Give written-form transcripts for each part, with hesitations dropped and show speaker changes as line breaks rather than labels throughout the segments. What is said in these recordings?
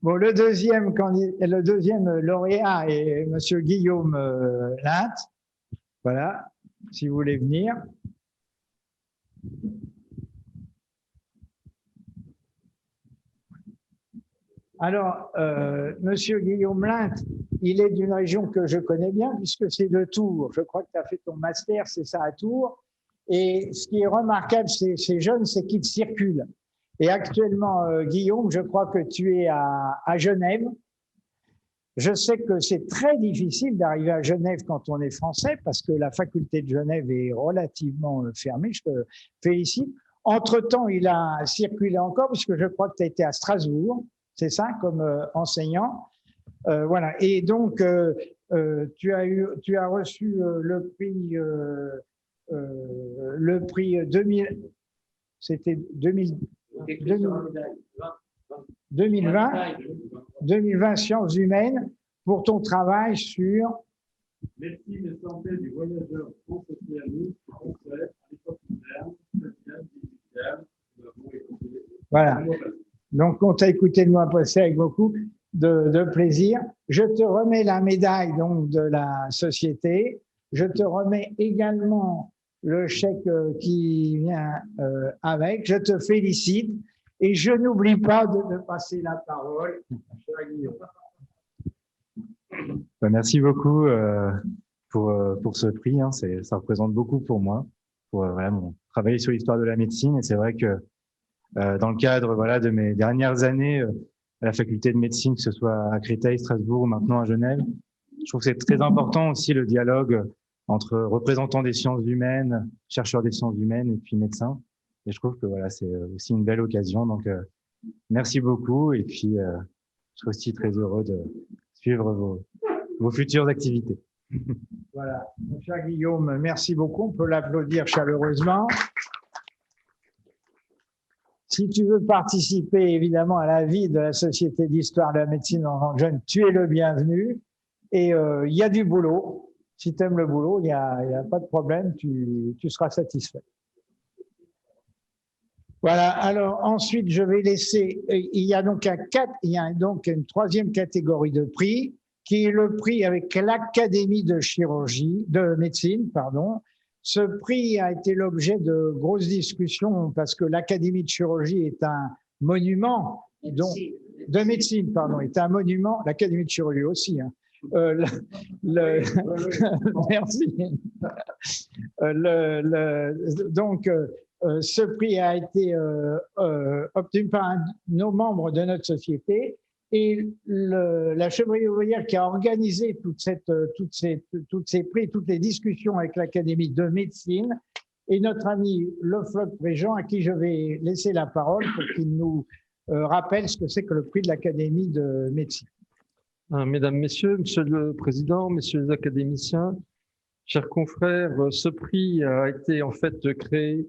Bon, le deuxième lauréat est Monsieur Guillaume Linthe. Voilà, si vous voulez venir. Alors, Monsieur Guillaume Linthe, il est d'une région que je connais bien, puisque c'est le Tours. Je crois que tu as fait ton master, c'est ça, à Tours. Et ce qui est remarquable chez ces jeunes, c'est qu'ils circulent. Et actuellement, Guillaume, je crois que tu es à Genève. Je sais que c'est très difficile d'arriver à Genève quand on est français, parce que la faculté de Genève est relativement fermée. Je te félicite. Entre-temps, il a circulé encore, puisque je crois que tu as été à Strasbourg, c'est ça, comme enseignant. Voilà. Et donc, tu as reçu le prix 2000, c'était 2020 sciences humaines pour ton travail sur
médecine et santé du voyageur transocéanique, français, à l'époque moderne, sociale, digitale.
Voilà. Donc, on t'a écouté de moi passer avec beaucoup de plaisir. Je te remets la médaille donc de la société. Je te remets également le chèque qui vient avec. Je te félicite et je n'oublie pas de passer la parole à Guillaume.
Merci beaucoup pour ce prix. Hein. Ça représente beaucoup pour moi, pour vraiment travailler sur l'histoire de la médecine. Et c'est vrai que dans le cadre de mes dernières années à la faculté de médecine, que ce soit à Créteil, Strasbourg ou maintenant à Genève, je trouve que c'est très important aussi le dialogue entre représentants des sciences humaines, chercheurs des sciences humaines et puis médecins. Et je trouve que c'est aussi une belle occasion. Donc, merci beaucoup. Et puis, je suis aussi très heureux de suivre vos futures activités.
Voilà. Mon cher Guillaume, merci beaucoup. On peut l'applaudir chaleureusement. Si tu veux participer évidemment à la vie de la Société d'histoire de la médecine en tant que jeune, tu es le bienvenu. Et il y a du boulot. Si tu aimes le boulot, il n'y a pas de problème, tu seras satisfait. Voilà, alors ensuite je vais laisser, il y a donc une troisième catégorie de prix, qui est le prix avec l'Académie de médecine, pardon. Ce prix a été l'objet de grosses discussions parce que l'Académie de chirurgie est un monument, de médecine, pardon, est un monument, l'Académie de chirurgie aussi, hein. Merci. Donc, ce prix a été obtenu par nos membres de notre société et la chevalerie ouvrière qui a organisé toutes ces prix, toutes les discussions avec l'Académie de médecine et notre ami Lefloc Préjean à qui je vais laisser la parole pour qu'il nous rappelle ce que c'est que le prix de l'Académie de médecine.
Mesdames, Messieurs, Monsieur le Président, Messieurs les académiciens, chers confrères, ce prix a été en fait créé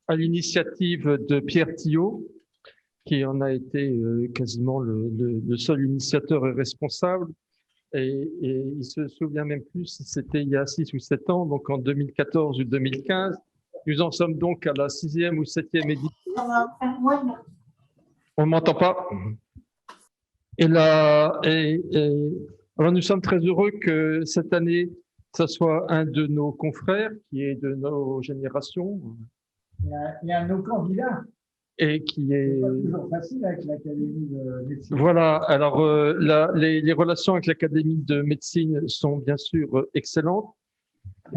à l'initiative de Pierre Tillot, qui en a été quasiment le seul initiateur et responsable. Et il se souvient même plus si c'était il y a 6 ou 7 ans, donc en 2014 ou 2015. Nous en sommes donc à la 6e ou 7e édition. On ne m'entend pas. Alors nous sommes très heureux que cette année, ce soit un de nos confrères qui est de nos générations.
Il y a un de nos candidats.
Et qui est
pas toujours facile avec l'Académie de médecine.
Voilà, alors les relations avec l'Académie de médecine sont bien sûr excellentes.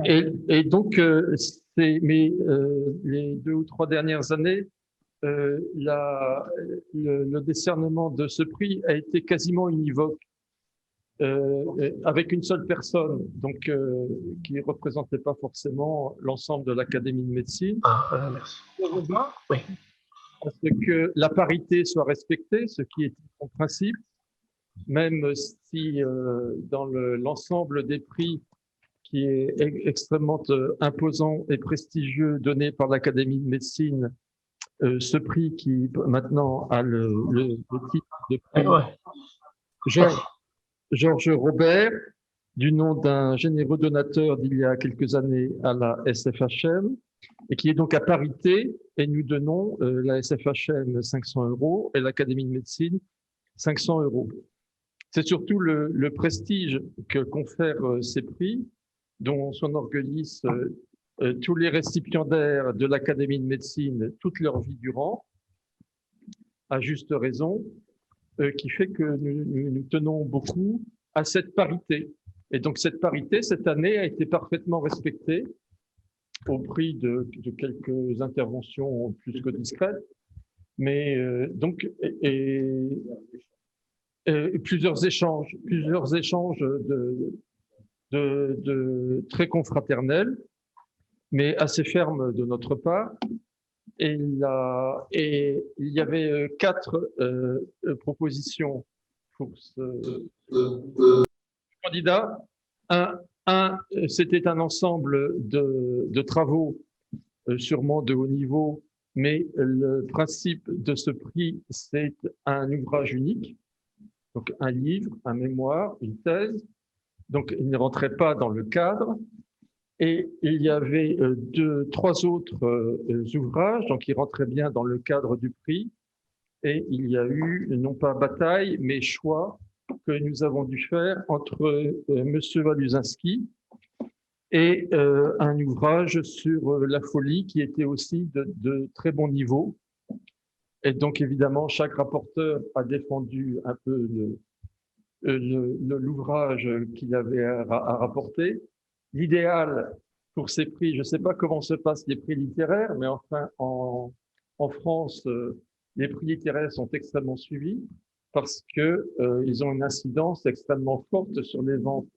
Et donc, les 2 ou 3 dernières années, le décernement de ce prix a été quasiment univoque, avec une seule personne, donc qui ne représentait pas forcément l'ensemble de l'Académie de médecine.
Merci.
Oui. Parce que la parité soit respectée, ce qui est en principe, même si dans l'ensemble des prix qui est extrêmement imposant et prestigieux donné par l'Académie de médecine, ce prix qui maintenant a le titre de prix Georges Robert, du nom d'un généreux donateur d'il y a quelques années à la SFHM, et qui est donc à parité, et nous donnons la SFHM 500 € et l'Académie de médecine 500 €. C'est surtout le prestige que confèrent ces prix, dont s'enorgueillissent tous les récipiendaires de l'Académie de médecine toute leur vie durant, à juste raison, qui fait que nous tenons beaucoup à cette parité. Et donc cette parité, cette année, a été parfaitement respectée au prix de quelques interventions plus que discrètes, mais plusieurs échanges de très confraternels, mais assez fermes de notre part. Et il y avait 4 propositions pour ce candidat. C'était un ensemble de travaux, sûrement de haut niveau, mais le principe de ce prix, c'est un ouvrage unique, donc un livre, un mémoire, une thèse. Donc, il ne rentrait pas dans le cadre. Et il y avait 3 autres ouvrages, donc ils rentraient bien dans le cadre du prix. Et il y a eu, non pas bataille, mais choix que nous avons dû faire entre M. Waluzinski et un ouvrage sur la folie qui était aussi de très bon niveau. Et donc, évidemment, chaque rapporteur a défendu un peu l'ouvrage qu'il avait à rapporter. L'idéal pour ces prix, je ne sais pas comment se passent les prix littéraires, mais enfin, en France, les prix littéraires sont extrêmement suivis parce qu'ils ont une incidence extrêmement forte sur les ventes.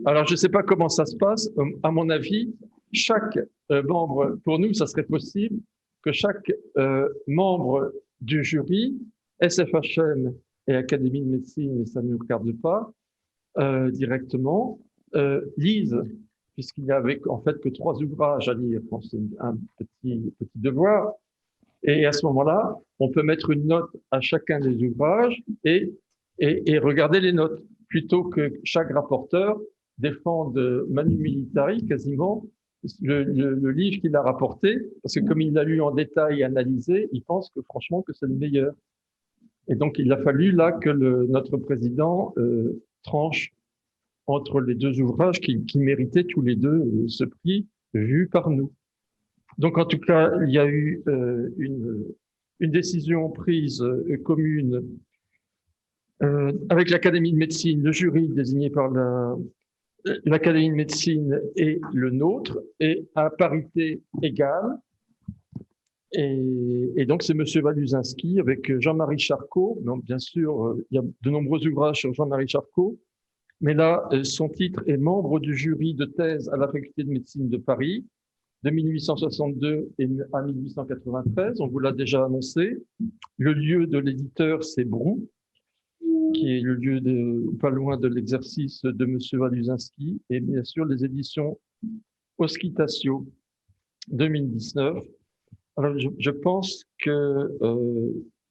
Alors, je ne sais pas comment ça se passe. À mon avis, chaque membre, pour nous, ça serait possible que chaque membre du jury, SFHM et Académie de médecine, mais ça ne nous regarde pas directement, lise, puisqu'il n'y avait en fait que 3 ouvrages à lire. Bon, c'est un petit devoir. Et à ce moment-là, on peut mettre une note à chacun des ouvrages et regarder les notes, plutôt que chaque rapporteur défende manu militari quasiment le livre qu'il a rapporté, parce que comme il l'a lu en détail et analysé, il pense que franchement que c'est le meilleur. Et donc, il a fallu là que notre président tranche entre les 2 ouvrages qui méritaient tous les 2 ce prix vu par nous. Donc, en tout cas, il y a eu une décision prise commune avec l'Académie de médecine, le jury désigné par l'Académie de médecine et le nôtre, et à parité égale. Et donc, c'est M. Waluzinski avec Jean-Marie Charcot. Donc, bien sûr, il y a de nombreux ouvrages sur Jean-Marie Charcot, mais là, son titre est membre du jury de thèse à la Faculté de médecine de Paris, de 1862 à 1893. On vous l'a déjà annoncé. Le lieu de l'éditeur, c'est Brou, qui est le lieu pas loin de l'exercice de M. Waluzinski, et bien sûr, les éditions Oscitatio 2019. Alors, je pense que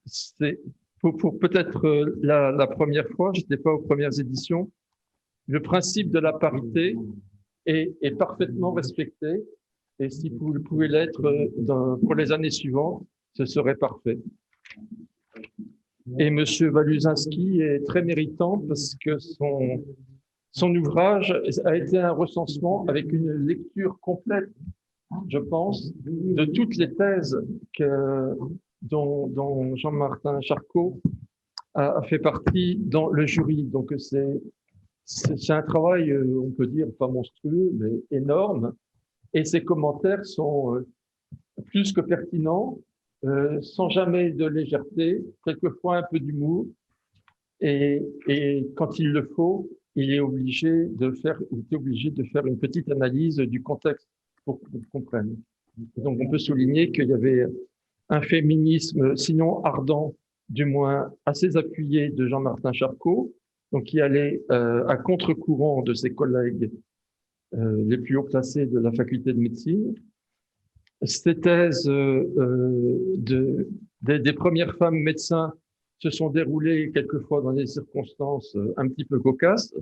c'est pour peut-être la première fois, je n'étais pas aux premières éditions, le principe de la parité est parfaitement respecté. Et si vous pouvez l'être pour les années suivantes, ce serait parfait. Et M. Waluzinski est très méritant parce que son ouvrage a été un recensement avec une lecture complète, je pense, de toutes les thèses dont Jean-Martin Charcot a fait partie dans le jury. Donc, c'est un travail, on peut dire, pas monstrueux, mais énorme. Et ses commentaires sont plus que pertinents, sans jamais de légèreté, quelquefois un peu d'humour. Et quand il le faut, il était obligé de faire une petite analyse du contexte pour qu'on comprenne. Donc, on peut souligner qu'il y avait un féminisme, sinon ardent, du moins assez appuyé de Jean-Martin Charcot, donc qui allait à contre-courant de ses collègues les plus haut placés de la faculté de médecine. Ces thèses des premières femmes médecins se sont déroulées quelquefois dans des circonstances un petit peu cocasses,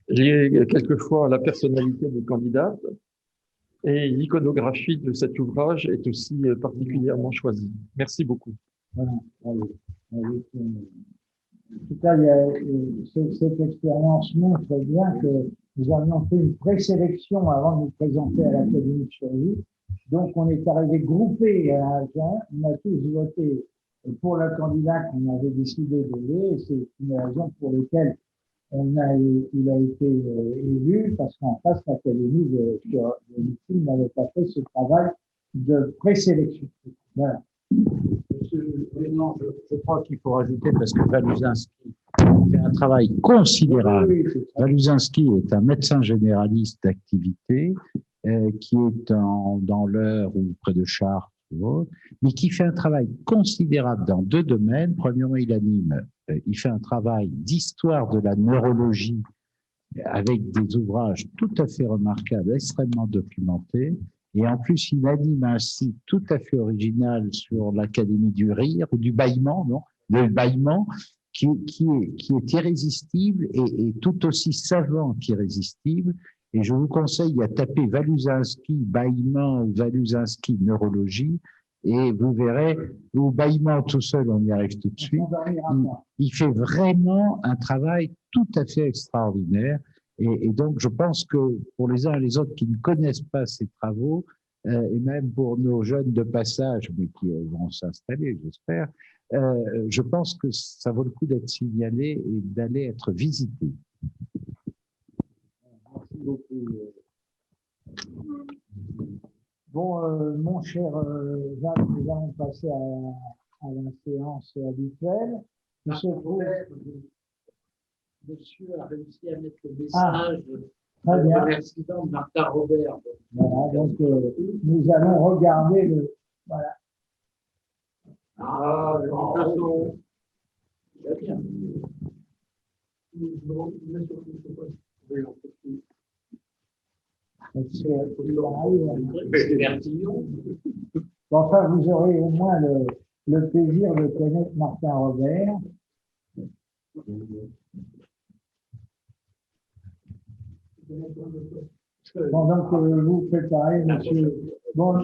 liées quelquefois à la personnalité des candidates. Et l'iconographie de cet ouvrage est aussi particulièrement choisie. Merci beaucoup.
Voilà. Avec, en tout cas, cette expérience montre bien que nous avions fait une présélection avant de nous présenter à l'Académie de chirurgie. Donc, on est arrivé groupé à Agen. On a tous voté pour le candidat qu'on avait décidé d'aider. C'est une raison pour laquelle il a été élu, parce qu'en face, l'Académie de médecine n'avait pas fait ce travail de présélection. Voilà.
Monsieur le Président, je crois qu'il faut rajouter, parce que Waluzinski fait un travail considérable. Waluzinski est un médecin généraliste d'activité qui est dans l'Eure ou près de Chartres, mais qui fait un travail considérable dans deux domaines. Premièrement, il fait un travail d'histoire de la neurologie avec des ouvrages tout à fait remarquables, extrêmement documentés. Et en plus, il anime un site tout à fait original sur l'Académie du rire ou du bâillement, non? Le bâillement, qui est irrésistible et tout aussi savant qu'irrésistible. Et je vous conseille à taper Waluzinski bâillement ou Waluzinski neurologie, et vous verrez, au bâillement tout seul, on y arrive tout de suite. Il fait vraiment un travail tout à fait extraordinaire. Et donc, je pense que pour les uns et les autres qui ne connaissent pas ces travaux, et même pour nos jeunes de passage, mais qui vont s'installer, j'espère, je pense que ça vaut le coup d'être signalé et d'aller être visité.
Merci beaucoup. Bon, mon cher Jacques, nous allons passer à la séance habituelle.
Monsieur a réussi à mettre le message
très bien.
de l'accident de Martha Robert.
Voilà, donc nous allons regarder le. Voilà.
Ah, de toute façon, très bien.
Enfin, vous aurez au moins le plaisir de connaître Martin Robert. Bon, donc, vous préparez, monsieur. Bon,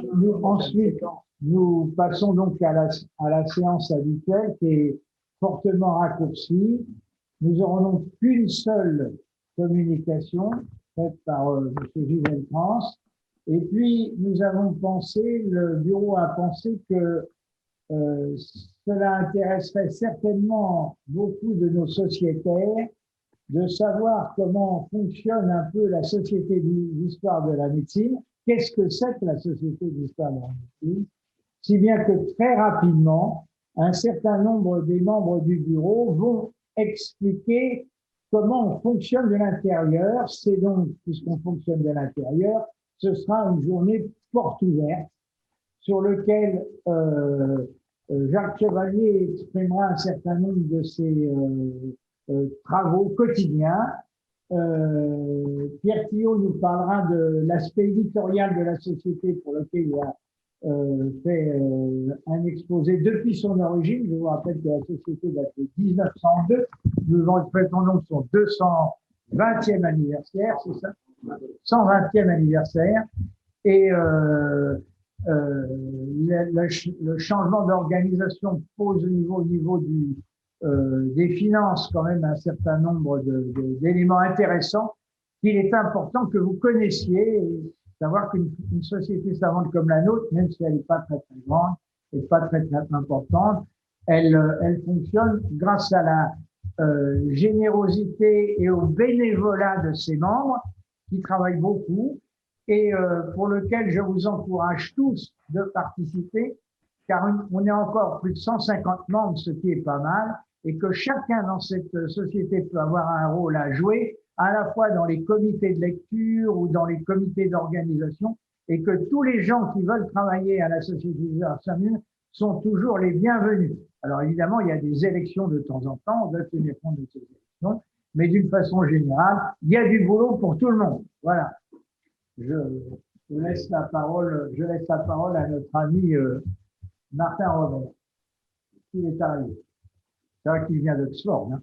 ensuite, nous passons donc à la séance habituelle qui est fortement raccourcie. Nous aurons donc qu'une seule communication faite par M. Gisèle France. Et puis, nous avons pensé, le bureau a pensé que cela intéresserait certainement beaucoup de nos sociétaires de savoir comment fonctionne un peu la Société d'histoire de la médecine. Qu'est-ce que c'est que la Société d'histoire de la médecine? Si bien que très rapidement, un certain nombre des membres du bureau vont expliquer comment on fonctionne de l'intérieur. C'est donc, puisqu'on fonctionne de l'intérieur, ce sera une journée porte ouverte sur laquelle Jacques Chevalier exprimera un certain nombre de ses travaux quotidiens. Pierre Thiot nous parlera de l'aspect éditorial de la société pour lequel il a fait un exposé depuis son origine. Je vous rappelle que la société date de 1902. Nous fêtons donc son 220e anniversaire, c'est ça? 120e anniversaire. Et le changement d'organisation pose au niveau des finances quand même un certain nombre d'éléments intéressants qu'il est important que vous connaissiez, et savoir qu'une société savante comme la nôtre, même si elle n'est pas très très grande et pas très très importante, elle fonctionne grâce à la générosité et au bénévolat de ses membres qui travaillent beaucoup et pour lequel je vous encourage tous de participer, car on est encore plus de 150 membres, ce qui est pas mal, et que chacun dans cette société peut avoir un rôle à jouer, à la fois dans les comités de lecture ou dans les comités d'organisation, et que tous les gens qui veulent travailler à la Société d'histoire sont toujours les bienvenus. Alors évidemment, il y a des élections de temps en temps, on doit tenir compte de ces élections, mais d'une façon générale, il y a du boulot pour tout le monde. Voilà. Je laisse la parole à notre ami Martin Robert. Il est arrivé. C'est vrai qu'il vient d'Oxford. Hein.